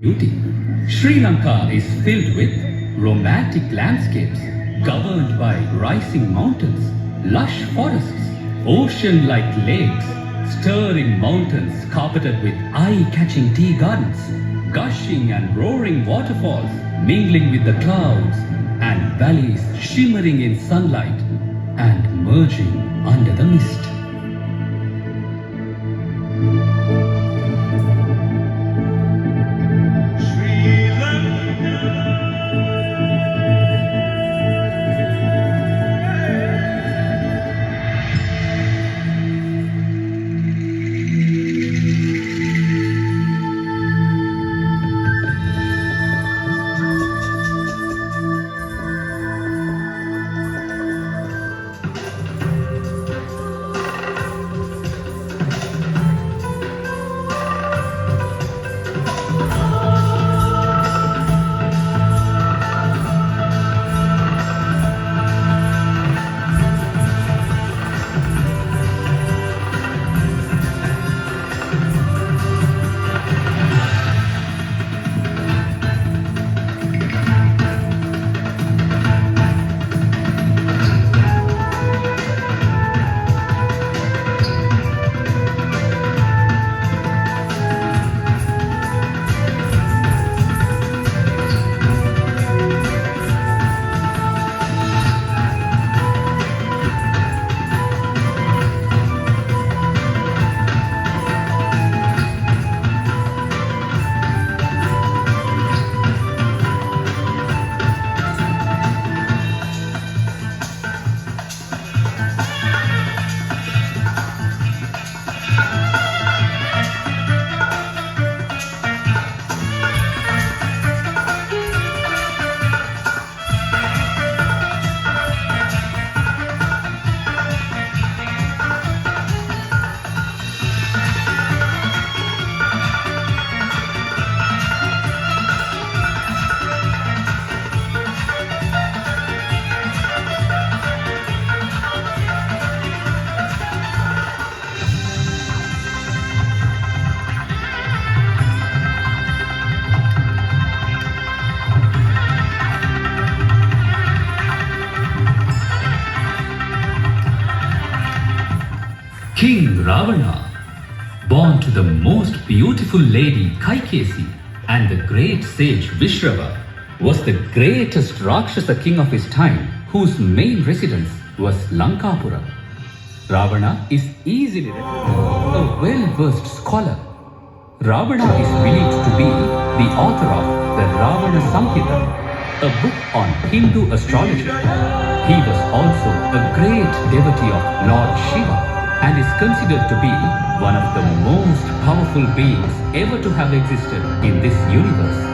beauty. Sri Lanka is filled with romantic landscapes governed by rising mountains, lush forests, ocean-like lakes, stirring mountains carpeted with eye-catching tea gardens, gushing and roaring waterfalls mingling with the clouds, and valleys shimmering in sunlight and merging under the mist. King Ravana, born to the most beautiful lady Kaikesi and the great sage Vishrava, was the greatest Rakshasa king of his time, whose main residence was Lankapura. Ravana is easily recognized, a well-versed scholar. Ravana is believed to be the author of the Ravana Samhita, a book on Hindu astrology. He was also a great devotee of Lord Shiva and is considered to be one of the most powerful beings ever to have existed in this universe.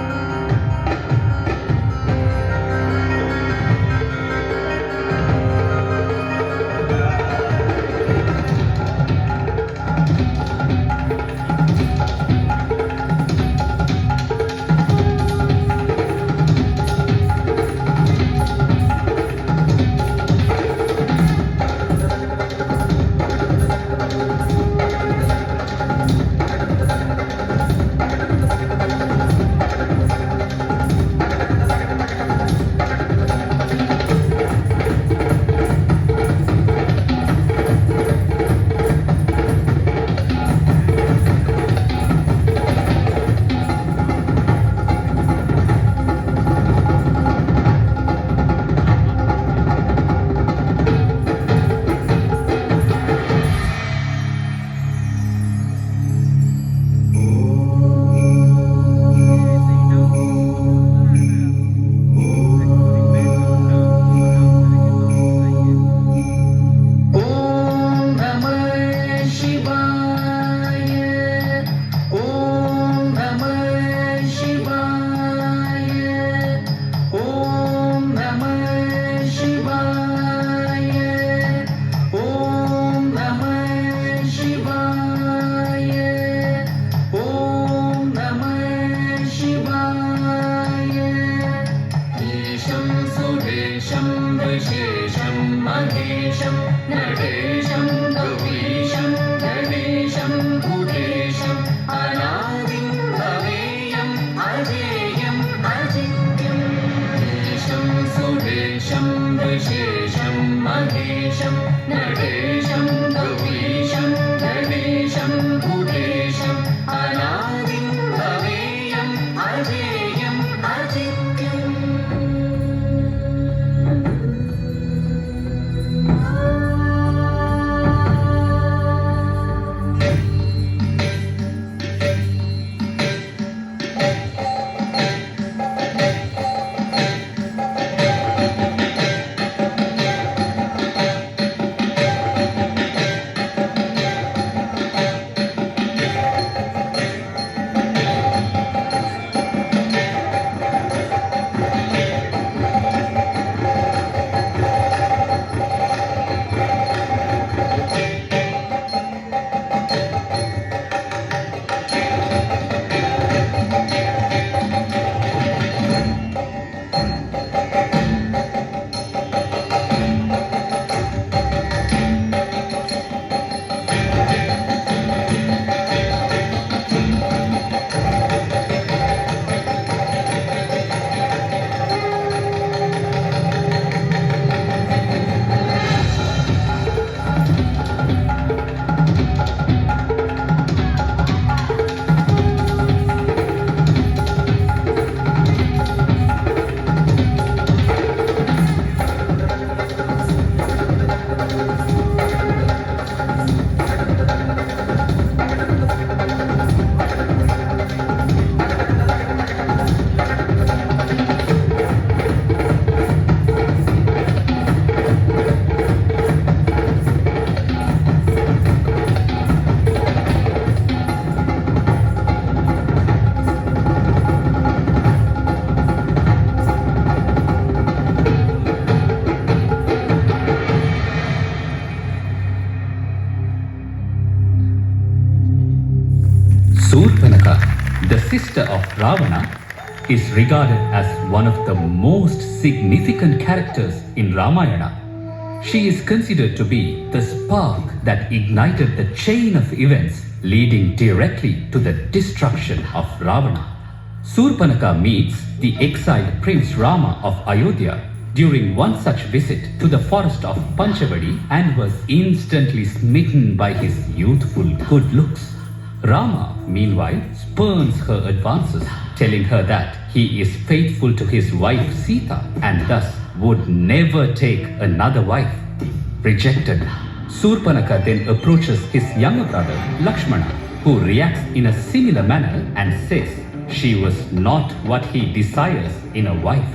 अजेयम् अजित्यम् ईशं सुरेशं विशेषं महेशं नरेशं भुवीशं गणेशं भूतेशम् अनादिं भवेयम् अजेयम् अजित्यम् Surpanaka, the sister of Ravana, is regarded as one of the most significant characters in Ramayana. She is considered to be the spark that ignited the chain of events leading directly to the destruction of Ravana. Surpanaka meets the exiled Prince Rama of Ayodhya during one such visit to the forest of Panchavadi and was instantly smitten by his youthful good looks. Rama, meanwhile, spurns her advances, telling her that he is faithful to his wife Sita and thus would never take another wife. Rejected, Surpanaka then approaches his younger brother Laxmana, who reacts in a similar manner and says she was not what he desires in a wife.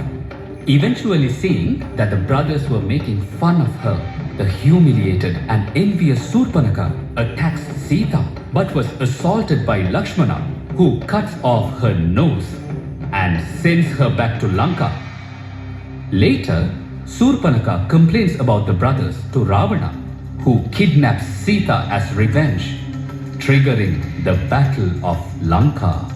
Eventually seeing that the brothers were making fun of her, the humiliated and envious Surpanaka attacks Sita but was assaulted by Laxmana, who cuts off her nose and sends her back to Lanka. Later, Surpanaka complains about the brothers to Ravana, who kidnaps Sita as revenge, triggering the Battle of Lanka.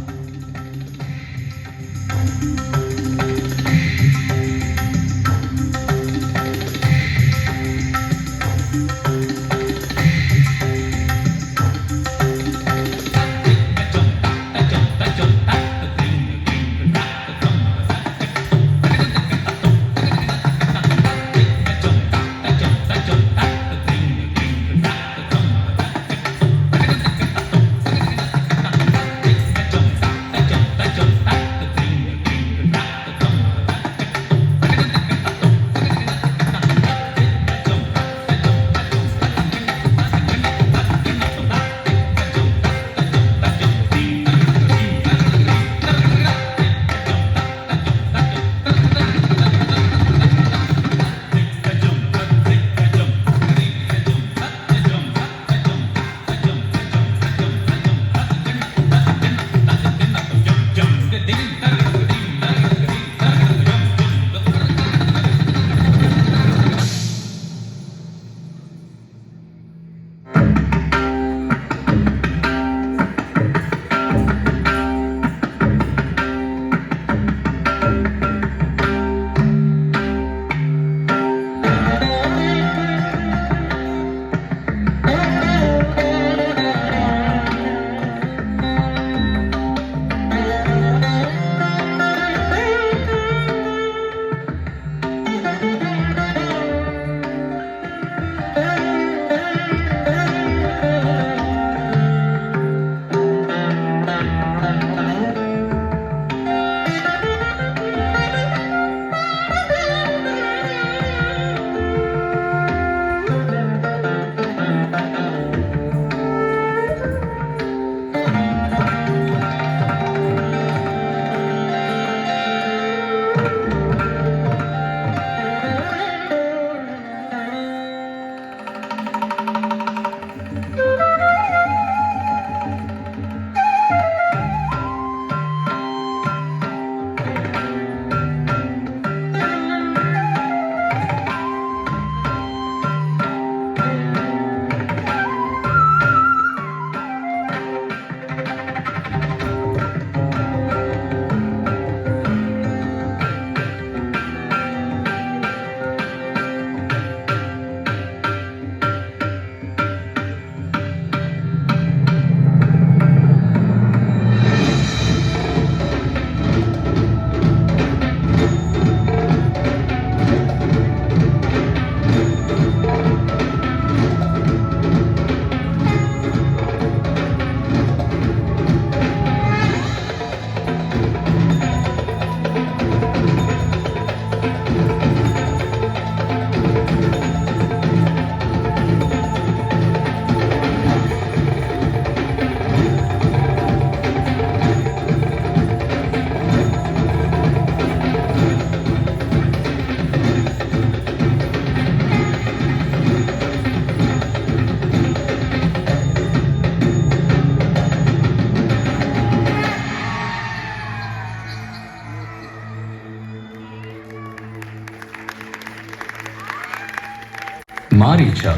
Maricha,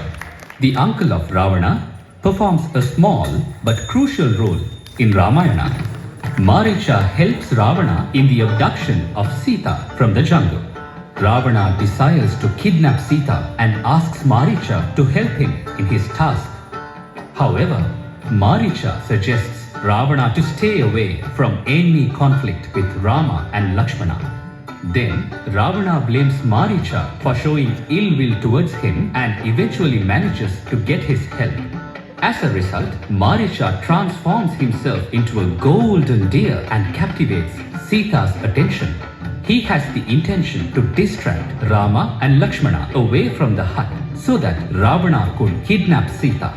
the uncle of Ravana, performs a small but crucial role in Ramayana. Maricha helps Ravana in the abduction of Sita from the jungle. Ravana desires to kidnap Sita and asks Maricha to help him in his task. However, Maricha suggests Ravana to stay away from any conflict with Rama and Laxmana. Then Ravana blames Maricha for showing ill will towards him and eventually manages to get his help. As a result, Maricha transforms himself into a golden deer and captivates Sita's attention. He has the intention to distract Rama and Laxmana away from the hut so that Ravana could kidnap Sita.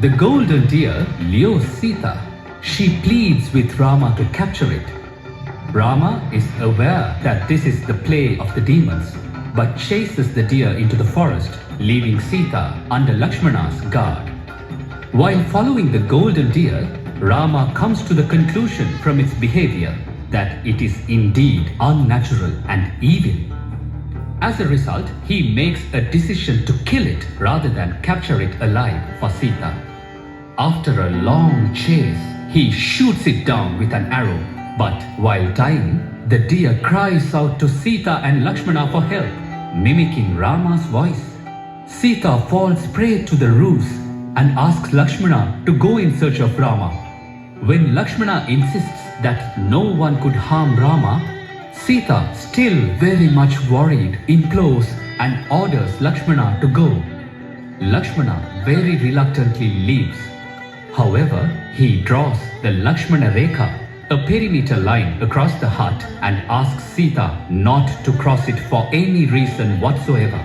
The golden deer lures Sita. She pleads with Rama to capture it. Rama is aware that this is the play of the demons, but chases the deer into the forest, leaving Sita under Laxmana's guard. While following the golden deer, Rama comes to the conclusion from its behavior that it is indeed unnatural and evil. As a result, he makes a decision to kill it rather than capture it alive for Sita. After a long chase, he shoots it down with an arrow. But while dying, the deer cries out to Sita and Laxmana for help, mimicking Rama's voice. Sita falls prey to the ruse and asks Laxmana to go in search of Rama. When Laxmana insists that no one could harm Rama, Sita, still very much worried, implores and orders Laxmana to go. Laxmana very reluctantly leaves. However, he draws the Lakshmana Rekha, a perimeter line across the hut, and asks Sita not to cross it for any reason whatsoever.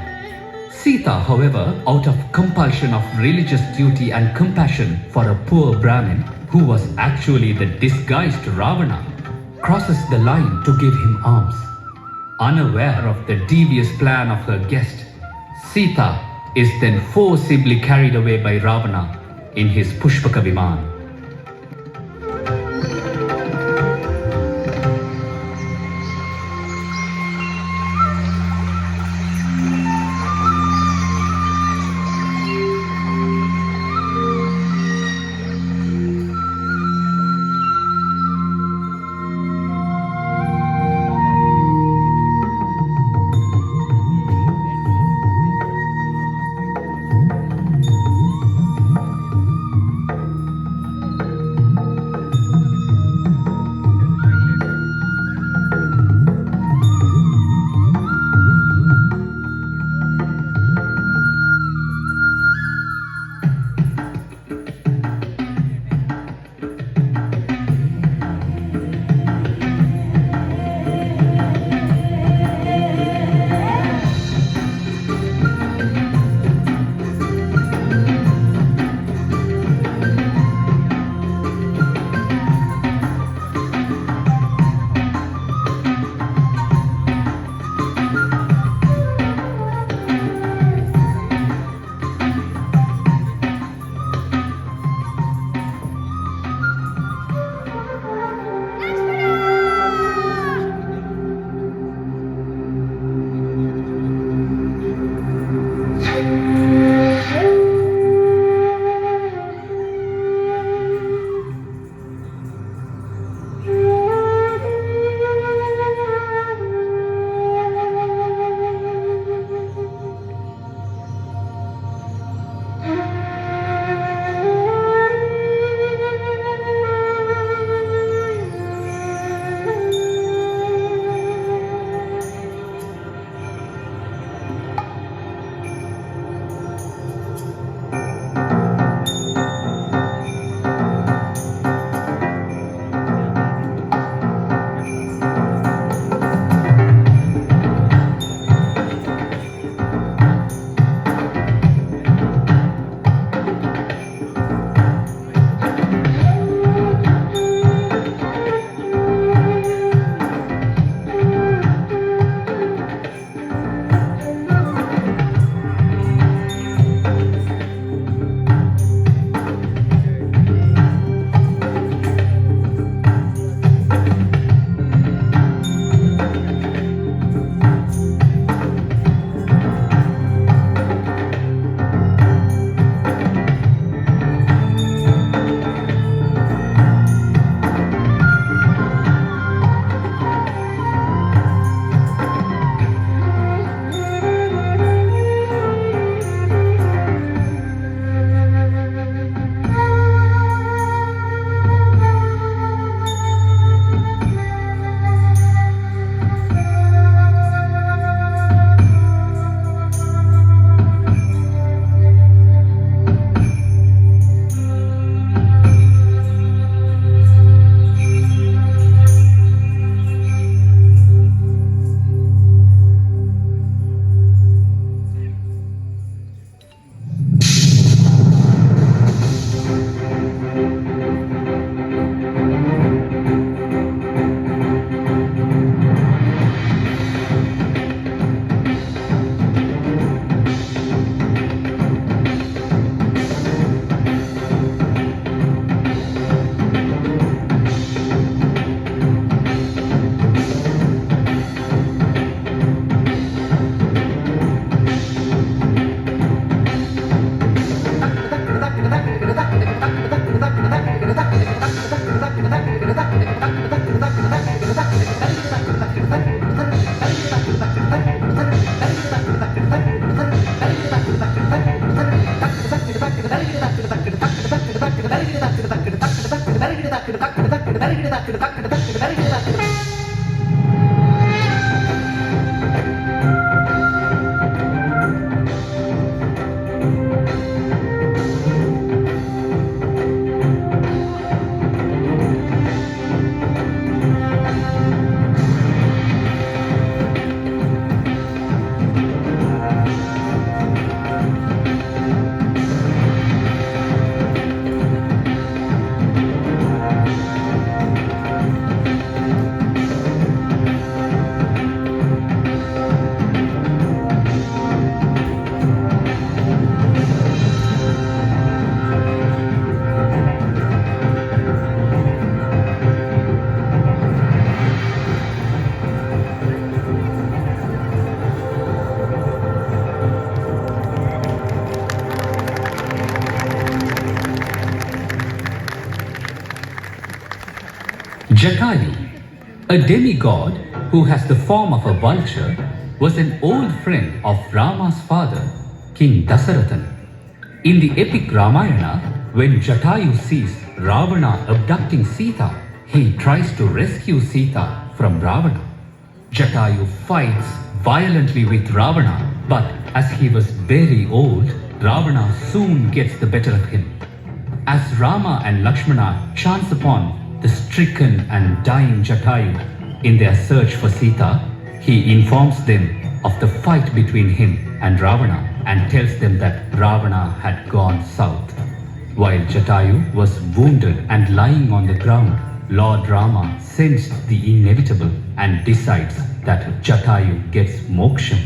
Sita, however, out of compulsion of religious duty and compassion for a poor Brahmin who was actually the disguised Ravana, crosses the line to give him alms. Unaware of the devious plan of her guest, Sita is then forcibly carried away by Ravana in his Pushpaka Viman. Jatayu, a demigod who has the form of a vulture, was an old friend of Rama's father, King Dasarathan. In the epic Ramayana, when Jatayu sees Ravana abducting Sita, he tries to rescue Sita from Ravana. Jatayu fights violently with Ravana, but as he was very old, Ravana soon gets the better of him. As Rama and Laxmana chance upon the stricken and dying Jatayu in their search for Sita, he informs them of the fight between him and Ravana and tells them that Ravana had gone south. While Jatayu was wounded and lying on the ground, Lord Rama sensed the inevitable and decides that Jatayu gets moksha.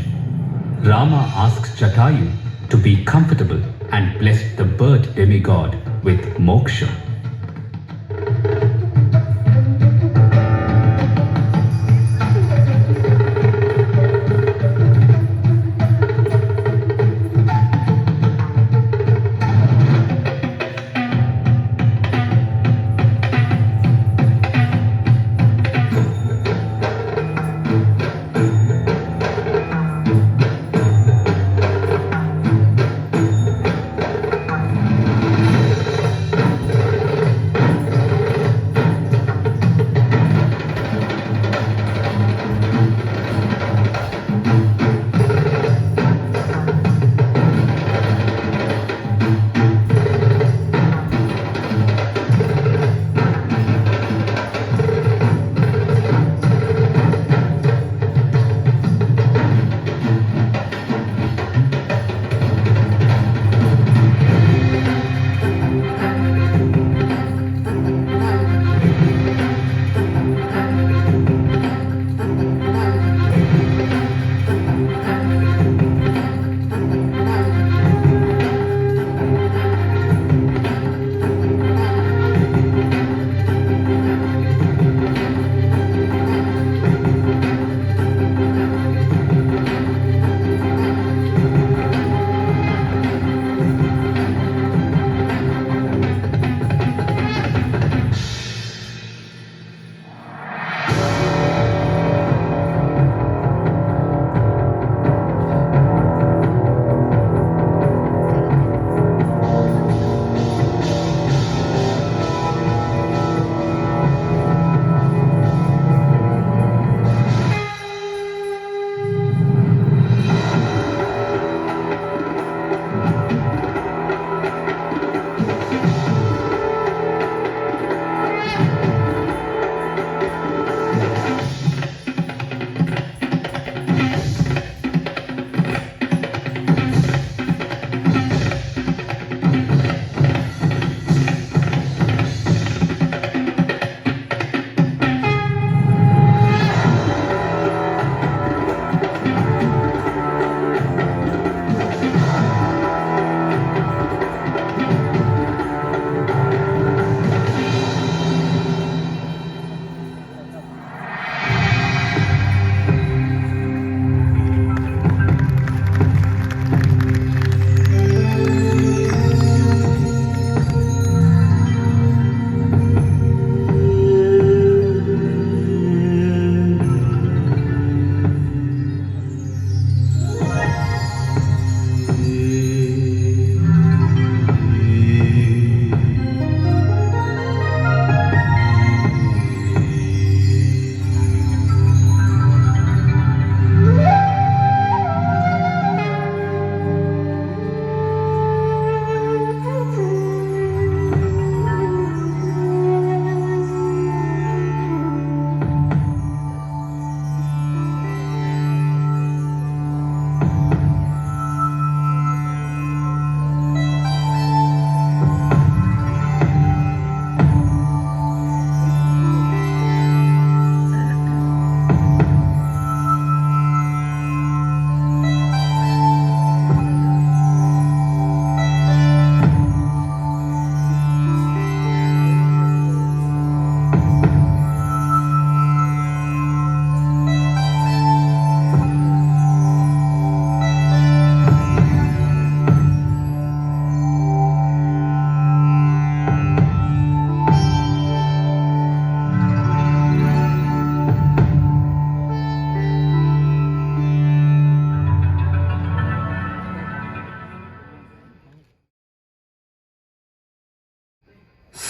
Rama asks Jatayu to be comfortable and blessed the bird demigod with moksha.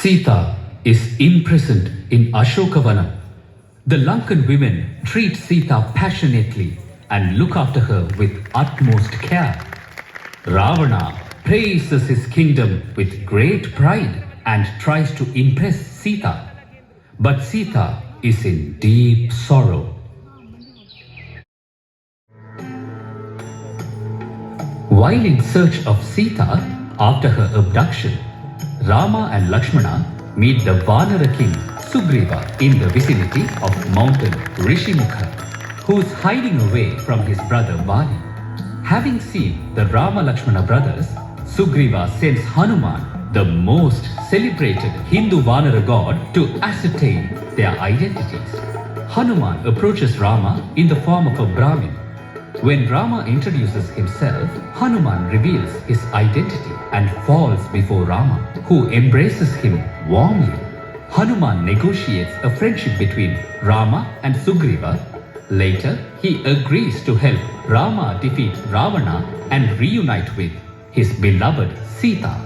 Sita is imprisoned in Ashokavanam. The Lankan women treat Sita passionately and look after her with utmost care. Ravana praises his kingdom with great pride and tries to impress Sita. But Sita is in deep sorrow. While in search of Sita after her abduction, Rama and Laxmana meet the Vanara king Sugriva in the vicinity of mountain Rishimukha, who is hiding away from his brother Vali. Having seen the Rama-Lakshmana brothers, Sugriva sends Hanuman, the most celebrated Hindu Vanara god, to ascertain their identities. Hanuman approaches Rama in the form of a Brahmin. When Rama introduces himself, Hanuman reveals his identity and falls before Rama, who embraces him warmly. Hanuman negotiates a friendship between Rama and Sugriva. Later, he agrees to help Rama defeat Ravana and reunite with his beloved Sita.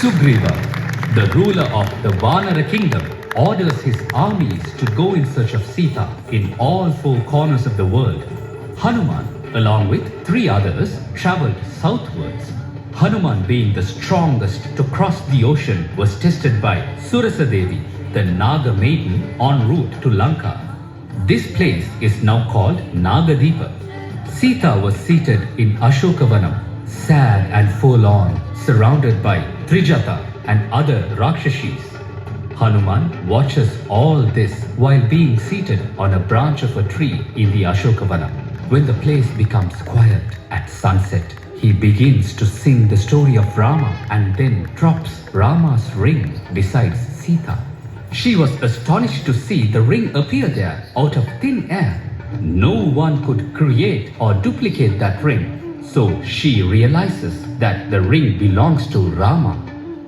Sugriva, the ruler of the Vanara kingdom, orders his armies to go in search of Sita in all four corners of the world. Hanuman, along with 3 others, travelled southwards. Hanuman, being the strongest to cross the ocean, was tested by Surasa Devi, the Naga maiden, en route to Lanka. This place is now called Nagadeepa. Sita was seated in Ashokavanam, sad and forlorn, surrounded by Trijata and other Rakshashis. Hanuman watches all this while being seated on a branch of a tree in the Ashokavanam. When the place becomes quiet at sunset, he begins to sing the story of Rama and then drops Rama's ring beside Sita. She was astonished to see the ring appear there out of thin air. No one could create or duplicate that ring. So she realizes that the ring belongs to Rama.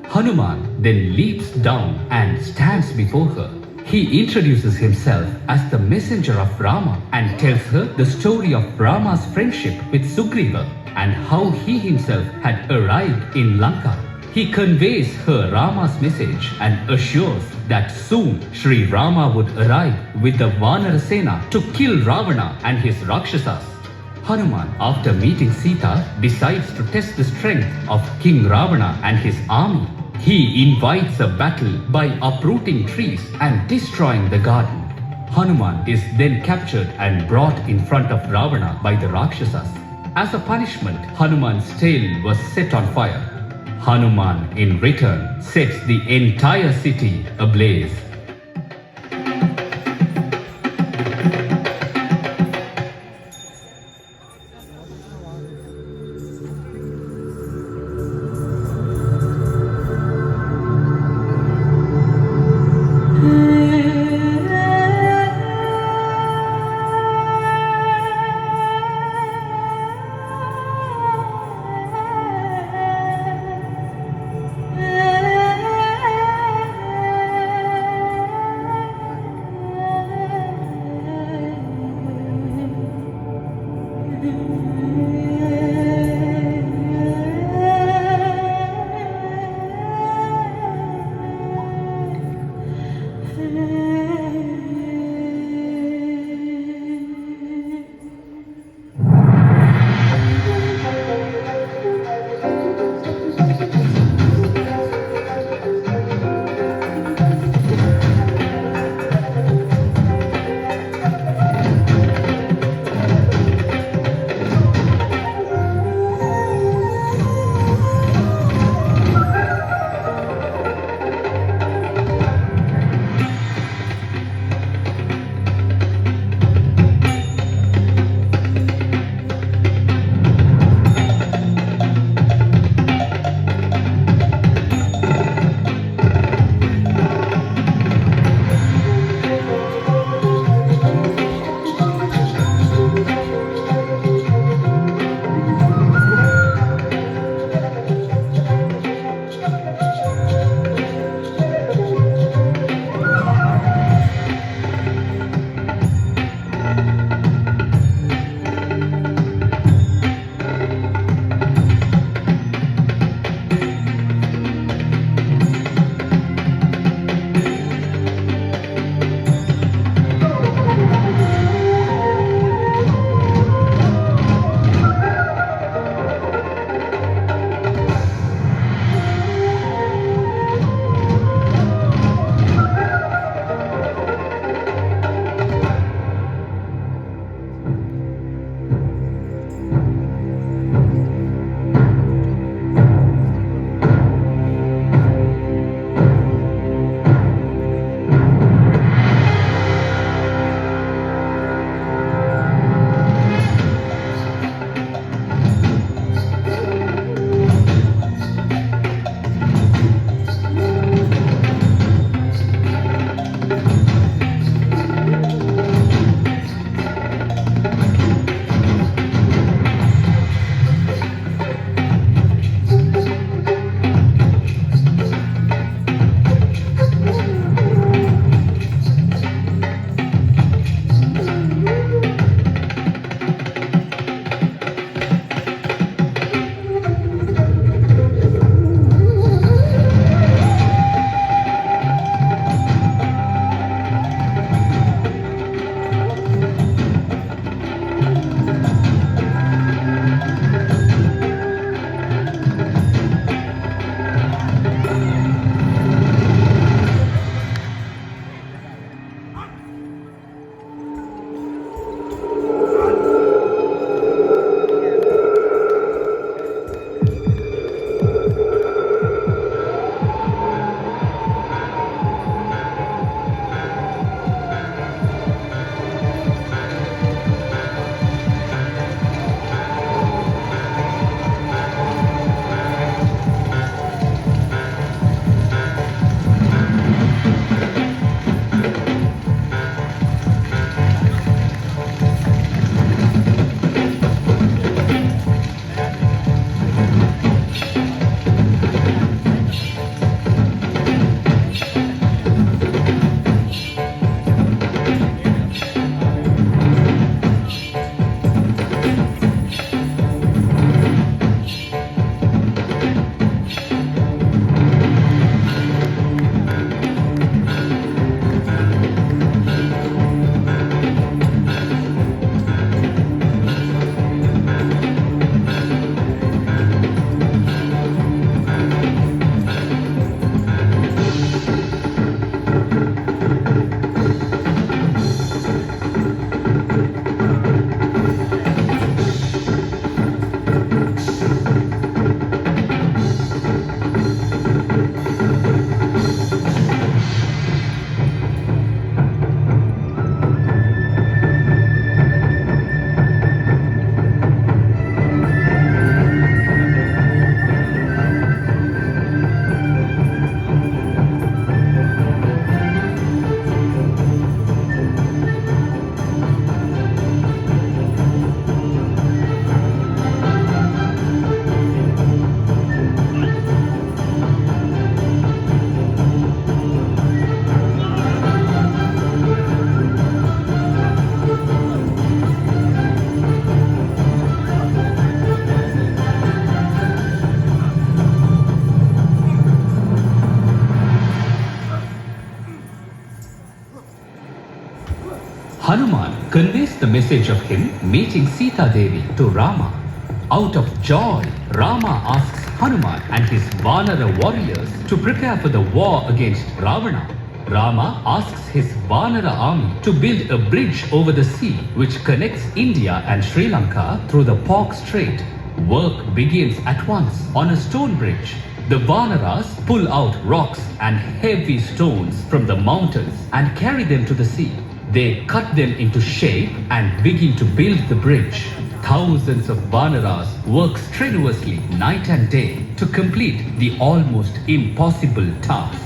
Hanuman then leaps down and stands before her. He introduces himself as the messenger of Rama and tells her the story of Rama's friendship with Sugriva and how he himself had arrived in Lanka. He conveys her Rama's message and assures that soon Sri Rama would arrive with the Vanara Sena to kill Ravana and his Rakshasas. Hanuman, after meeting Sita, decides to test the strength of King Ravana and his army. He invites a battle by uprooting trees and destroying the garden. Hanuman is then captured and brought in front of Ravana by the Rakshasas. As a punishment, Hanuman's tail was set on fire. Hanuman, in return, sets the entire city ablaze. message of him meeting Sita Devi to Rama. Out of joy, Rama asks Hanuman and his Vanara warriors to prepare for the war against Ravana. Rama asks his Vanara army to build a bridge over the sea which connects India and Sri Lanka through the Pork Strait. Work begins at once on a stone bridge. The Vanaras pull out rocks and heavy stones from the mountains and carry them to the sea. They cut them into shape and begin to build the bridge. Thousands of Vanaras work strenuously night and day to complete the almost impossible task.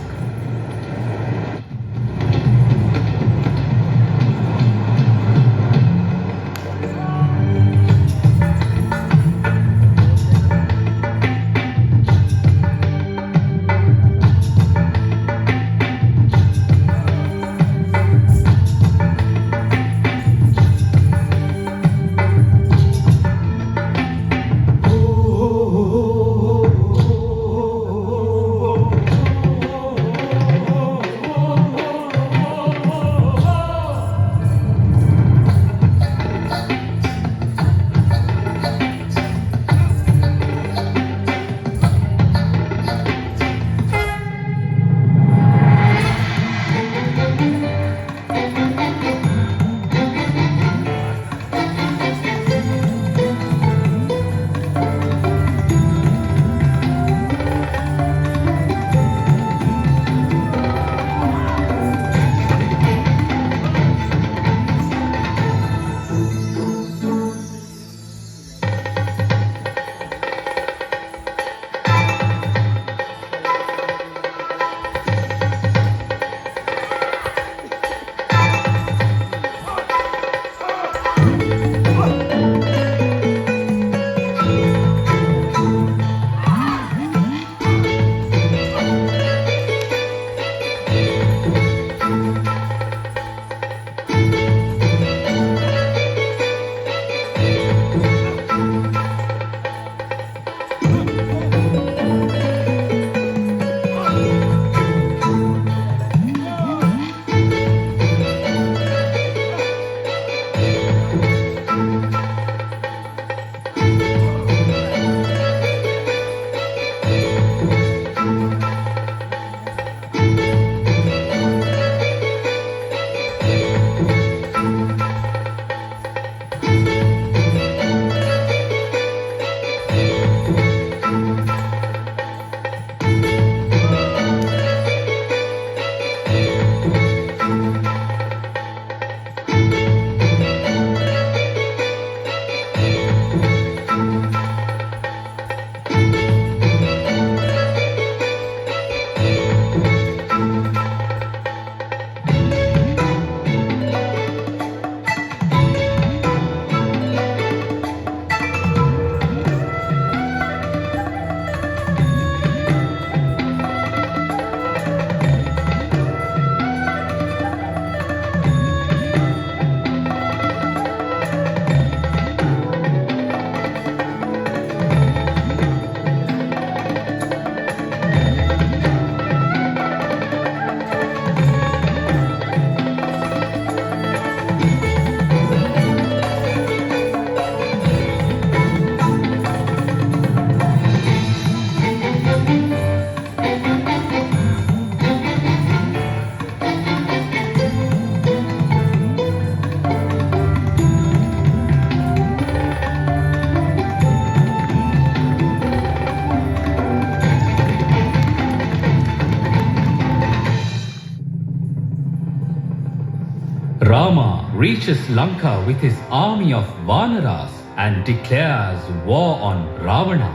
Rama reaches Lanka with his army of Vanaras and declares war on Ravana.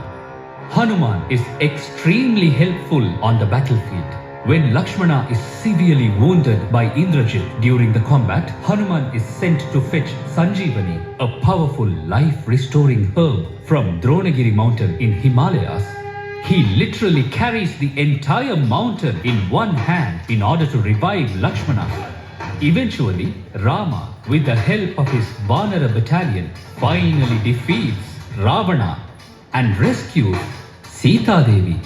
Hanuman is extremely helpful on the battlefield. When Laxmana is severely wounded by Indrajit during the combat, Hanuman is sent to fetch Sanjeevani, a powerful life-restoring herb from Dronagiri mountain in Himalayas. He literally carries the entire mountain in one hand in order to revive Lakshmana. Eventually, Rama, with the help of his Vanara battalion, finally defeats Ravana and rescues Sita Devi.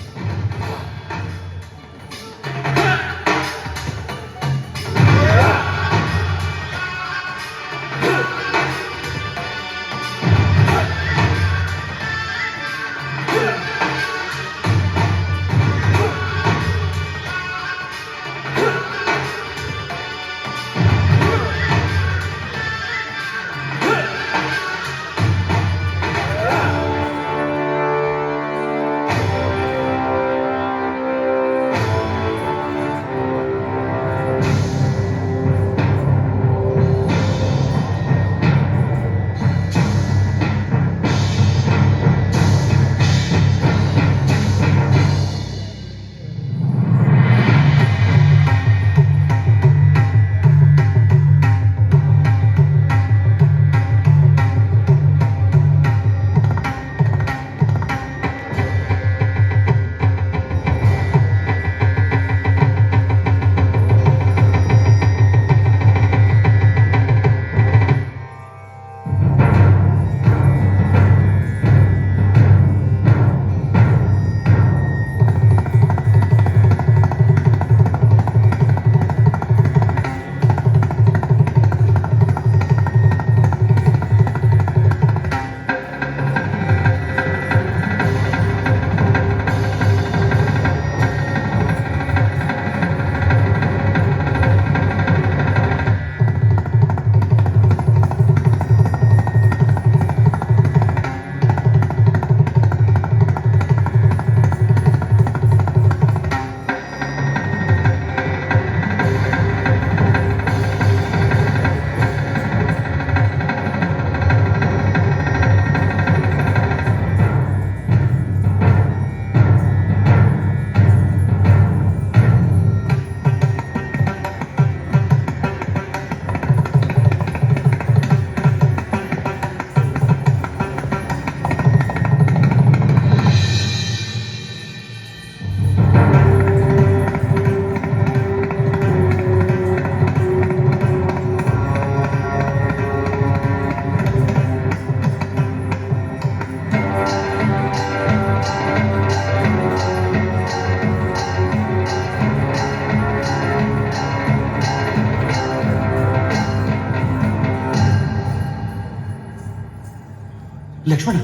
Lakshmana,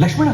Lakshmana.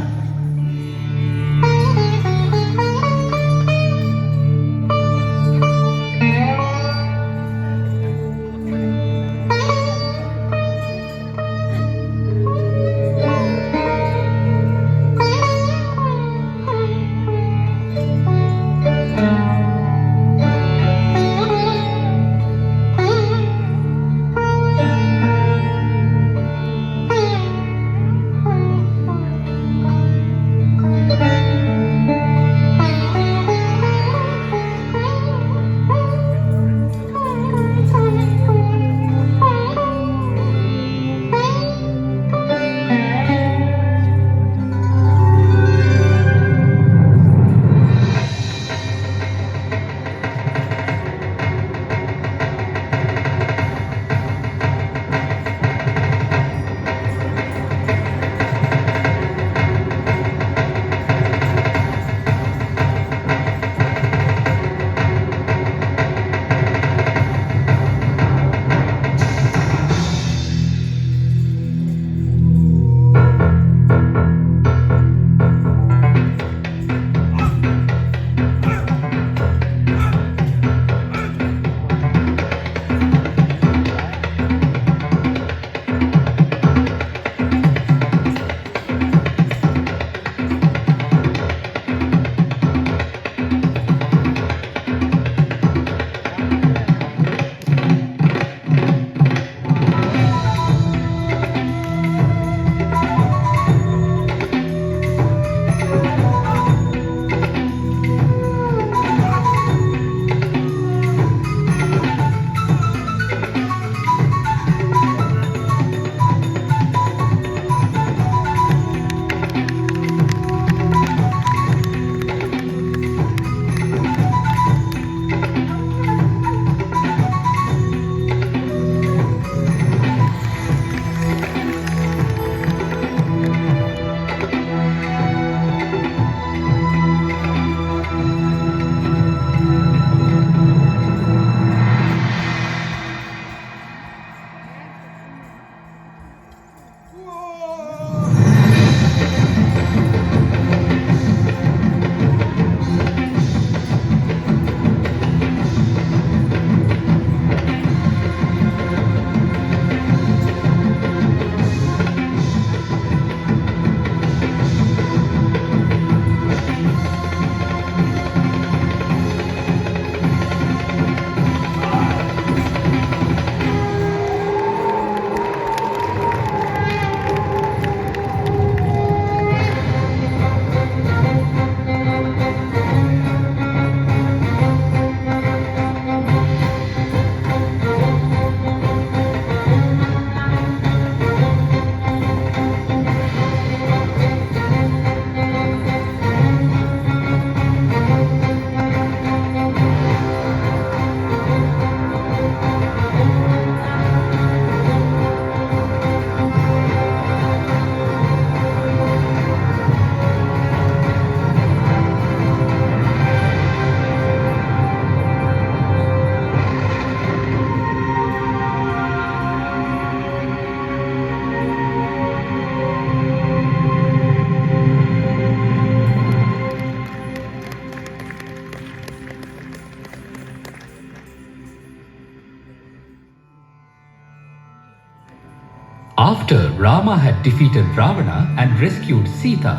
After Rama had defeated Ravana and rescued Sita,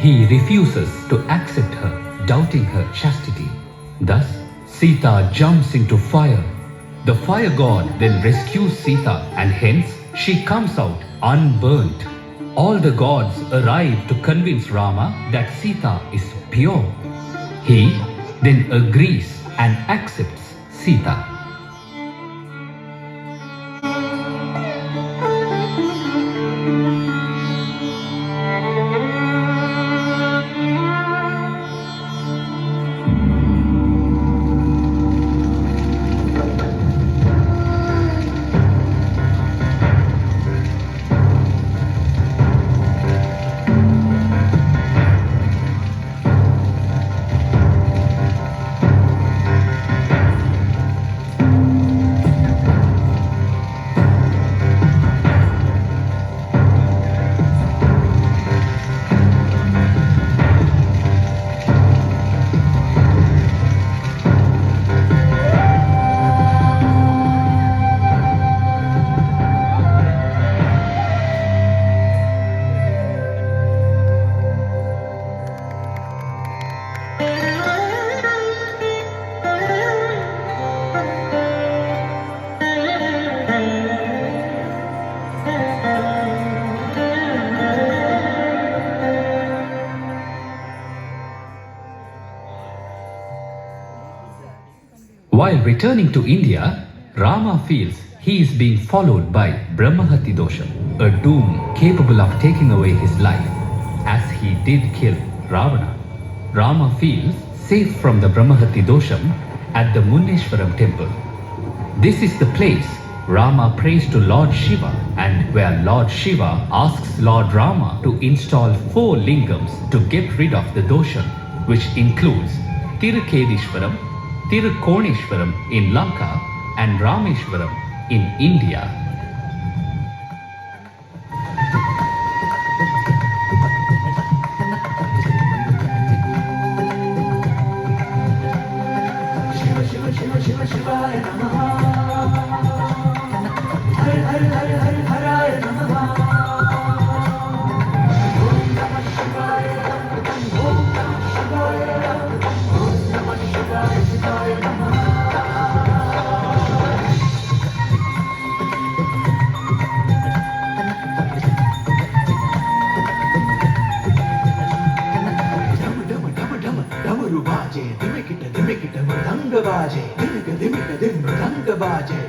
he refuses to accept her, doubting her chastity. Thus, Sita jumps into fire. The fire god then rescues Sita and hence she comes out unburnt. All the gods arrive to convince Rama that Sita is pure. He then agrees and accepts Sita. While returning to India, Rama feels he is being followed by Brahmahati Dosham, a doom capable of taking away his life, as he did kill Ravana. Rama feels safe from the Brahmahati Dosham at the Munneshwaram temple. This is the place Rama prays to Lord Shiva, and where Lord Shiva asks Lord Rama to install 4 lingams to get rid of the dosham, which includes Tirukedishwaram, Tirukoneshwaram in Lanka, and Rameshwaram in India.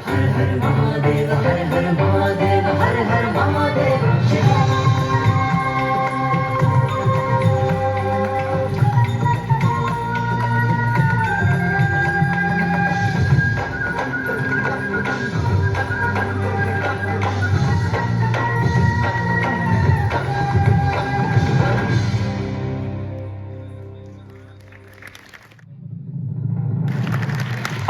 Her her Mahadev her her Mahadev her her Mahadev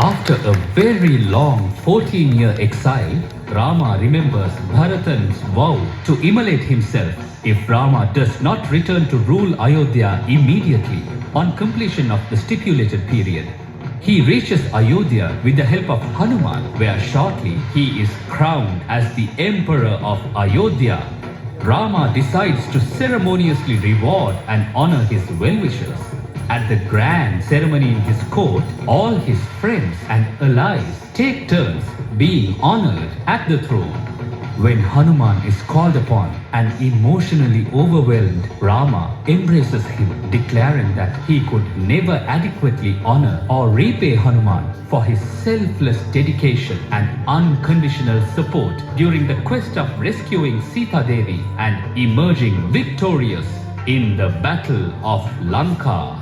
After a very long 14-year exile, Rama remembers Bharatan's vow to immolate himself if Rama does not return to rule Ayodhya immediately on completion of the stipulated period. He reaches Ayodhya with the help of Hanuman, where shortly he is crowned as the Emperor of Ayodhya. Rama decides to ceremoniously reward and honor his well-wishers. At the grand ceremony in his court, all his friends and allies take turns being honored at the throne. When Hanuman is called upon and emotionally overwhelmed, Rama embraces him, declaring that he could never adequately honor or repay Hanuman for his selfless dedication and unconditional support during the quest of rescuing Sita Devi and emerging victorious in the Battle of Lanka.